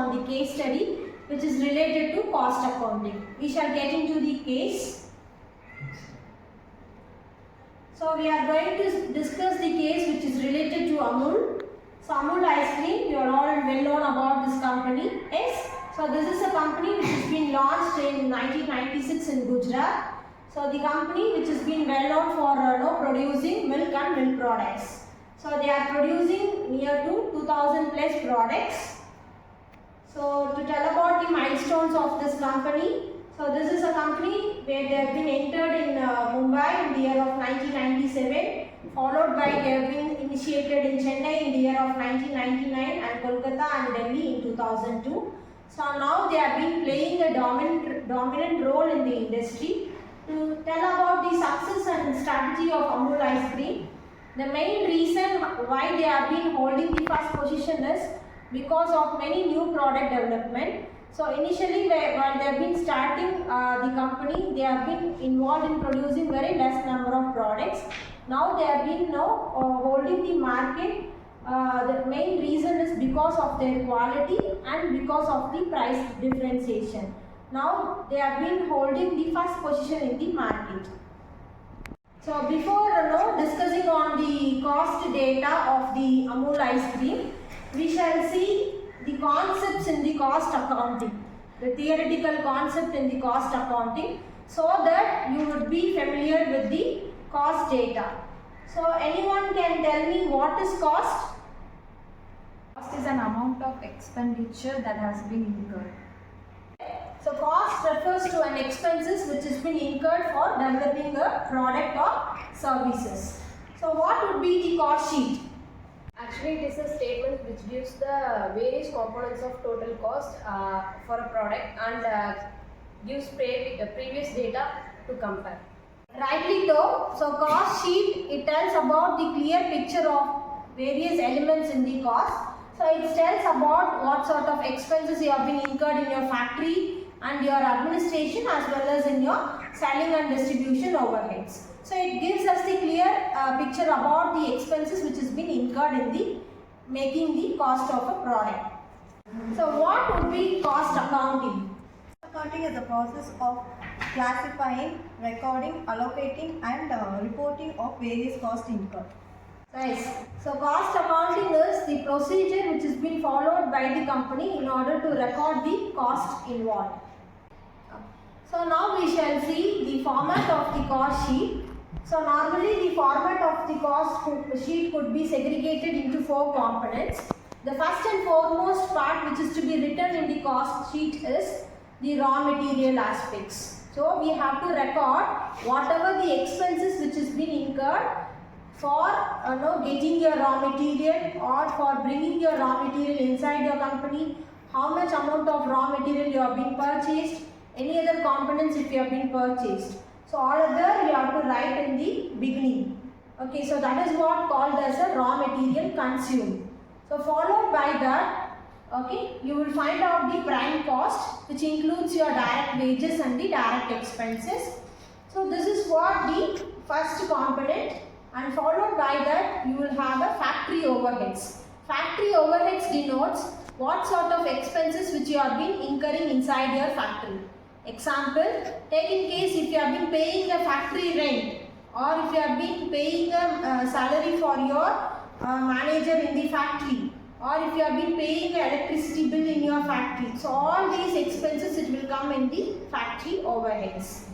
on the case study which is related to cost accounting. We shall get into the case. So we are going to discuss the case which is related to Amul. So Amul Ice Cream, you are all well known about this company. Yes. So this is a company which has been launched in 1996 in Gujarat. So the company which has been well known for producing milk and milk products. So they are producing near to 2000 plus products. So to tell about the milestones of this company. So this is a company where they have been entered in Mumbai in the year of 1997, followed by they have been initiated in Chennai in the year of 1999 and Kolkata and Delhi in 2002. So now they have been playing a dominant role in the industry. To tell about the success and strategy of Amul Ice Cream, the main reason why they have been holding the first position is because of many new product development. So initially while they have been starting the company, they have been involved in producing very less number of products. Now they have been holding the market. The main reason is because of their quality and because of the price differentiation. Now they have been holding the first position in the market. So before discussing on the cost data of the Amul Ice Cream, we shall see the concepts in the cost accounting, the theoretical concept in the cost accounting, so that you would be familiar with the cost data. So anyone can tell me what is cost? Cost is an amount of expenditure that has been incurred. So cost refers to an expenses which has been incurred for developing a product or services. So what would be the cost sheet? Actually, it is a statement which gives the various components of total cost for a product and gives previous data to compare. Rightly so. So cost sheet, it tells about the clear picture of various elements in the cost. So it tells about what sort of expenses you have been incurred in your factory and your administration as well as in your selling and distribution overheads. So it gives us the clear picture about the expenses which has been incurred in the making the cost of a product. So what would be cost accounting? Accounting is the process of classifying, recording, allocating and reporting of various costs incurred. Nice. So cost accounting is the procedure which has been followed by the company in order to record the cost involved. So now we shall see the format of the cost sheet. So normally the format of the cost sheet could be segregated into 4 components. The first and foremost part which is to be written in the cost sheet is the raw material aspects. So we have to record whatever the expenses which has been incurred for getting your raw material or for bringing your raw material inside your company, how much amount of raw material you have been purchased, any other components if you have been purchased. So all of that you have to write in the beginning. Okay, so that is what called as a raw material consumed. So followed by that, okay, you will find out the prime cost which includes your direct wages and the direct expenses. So this is what the first component, and followed by that you will have a factory overheads. Factory overheads denotes what sort of expenses which you have been incurring inside your factory. Example, take in case if you have been paying a factory rent or if you have been paying a salary for your manager in the factory, or if you have been paying an electricity bill in your factory. So all these expenses it will come in the factory overheads.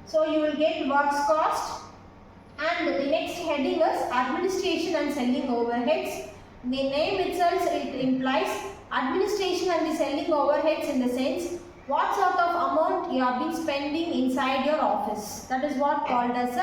So you will get works cost, and the next heading is administration and selling overheads. The name itself it implies administration and the selling overheads in the sense what sort of amount you have been spending inside your office. That is what called as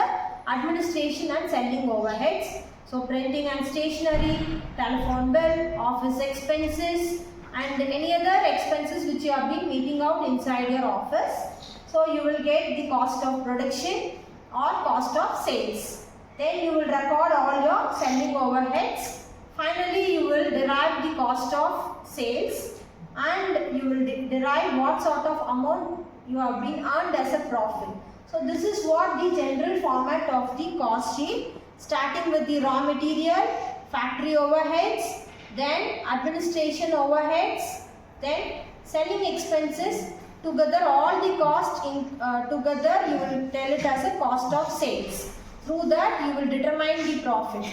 administration and selling overheads. So printing and stationery, telephone bill, office expenses and any other expenses which you have been meeting out inside your office. So you will get the cost of production or cost of sales. Then you will record all your selling overheads. Finally, you will derive the cost of sales and you will derive what sort of amount you have been earned as a profit. So this is what the general format of the cost sheet, starting with the raw material, factory overheads, then administration overheads, then selling expenses, together all the cost together you will tell it as a cost of sales. Through that you will determine the profit.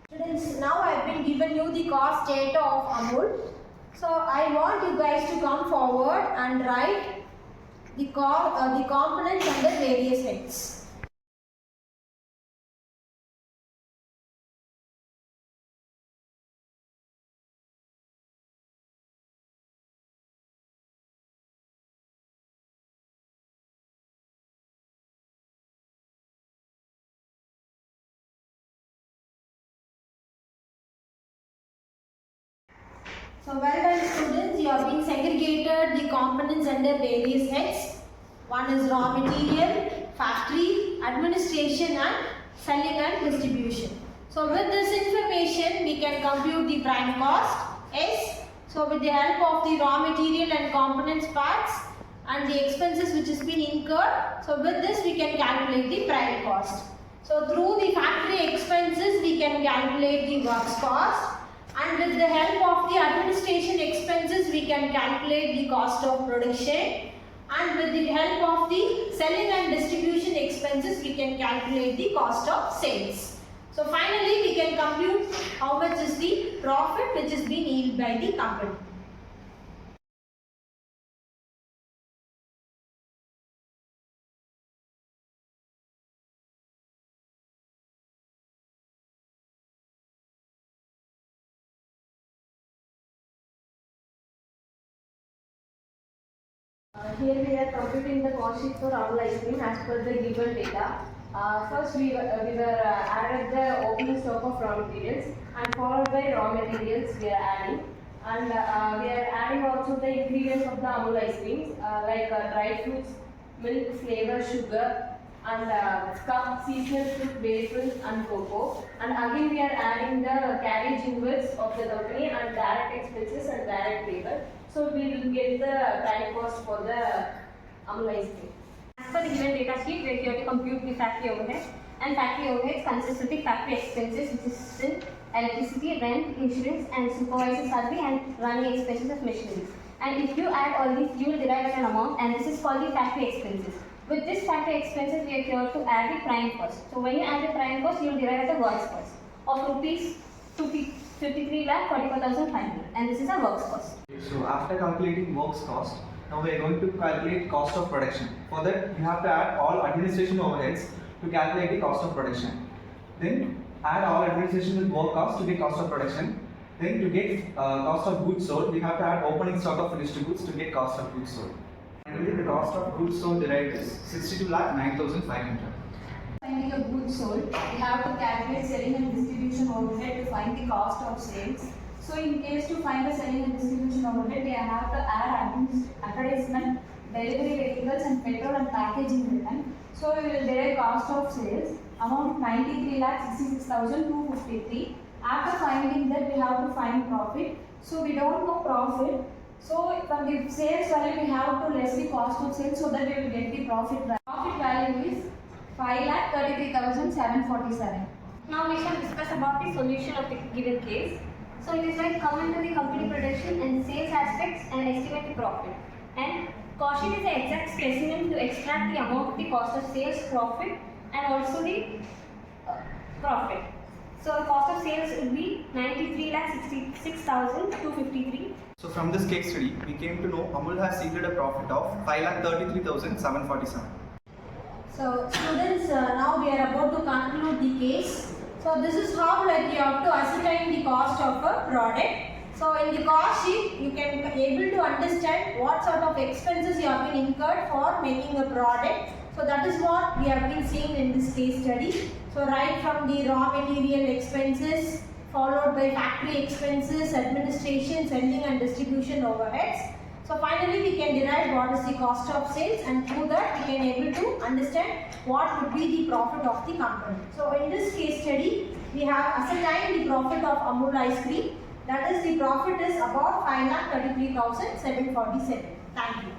Students, now I have been given you the cost data of Amul. So I want you guys to come forward and write the components under various heads. So well done students, you have been segregated the components under various heads. One is raw material, factory, administration and selling and distribution. So with this information we can compute the prime cost S. So with the help of the raw material and components parts and the expenses which has been incurred, so with this we can calculate the prime cost. So through the factory expenses we can calculate the works cost. And with the help of the administration expenses, we can calculate the cost of production. And with the help of the selling and distribution expenses, we can calculate the cost of sales. So finally, we can compute how much is the profit which is being yielded by the company. Here we are computing the cost sheet for Amul ice cream as per the given data. First we were added the opening stock of raw materials and followed by raw materials we are adding. And we are adding also the ingredients of the Amul ice creams like dry fruits, milk, flavor, sugar and cup, seasonal fruit, wafer and cocoa. And again we are adding the carriage inwards of the company and direct expenses and direct labor. So we will get the prime cost for the Amul ice cream. As per the given data sheet, we are here to compute the factory overhead, and factory overheads consist of the factory expenses, which is in electricity, rent, insurance, and supervisor salary and running expenses of machinery. And if you add all these, you will derive at an amount, and this is called the factory expenses. With this factory expenses, we are here to add the prime cost. So when you add the prime cost, you will derive at the works cost of rupees 53,44,500, and this is a works cost. So after calculating works cost, now we are going to calculate cost of production. For that, you have to add all administration overheads to calculate the cost of production. Then add all administration with work cost to get cost of production. Then to get cost of goods sold, we have to add opening stock of finished goods to get cost of goods sold. Finally, the cost of goods sold derived is 62,09,500. Finding a goods sold, we have to calculate selling and distribution overhead to find the cost of sales. So in case to find the selling and distribution overhead, we have to add advertisement, delivery vehicles and petrol and packaging return. So we will derive cost of sales amount 93,66,253. After finding that, we have to find profit. So we don't know profit. So from the sales value, we have to less the cost of sales so that we will get the profit value. Profit value is 5,33,747. Now we shall discuss about the solution of the given case. So it is like come into the company production and sales aspects and estimate the profit. And cost sheet is the exact specimen to extract the amount of the cost of sales, profit and also the profit. So the cost of sales would be 93,66,253. So from this case study, we came to know Amul has yielded a profit of 5,33,747. So students, now we are about to conclude the case. So this is how you have to ascertain the cost of a product. So in the cost sheet, you can be able to understand what sort of expenses you have been incurred for making a product. So that is what we have been seeing in this case study. So right from the raw material expenses, followed by factory expenses, administration, selling and distribution overheads. So finally we can derive what is the cost of sales, and through that we can able to understand what would be the profit of the company. So in this case study, we have ascertained the profit of Amul ice cream. That is, the profit is about 5,33,747. Thank you.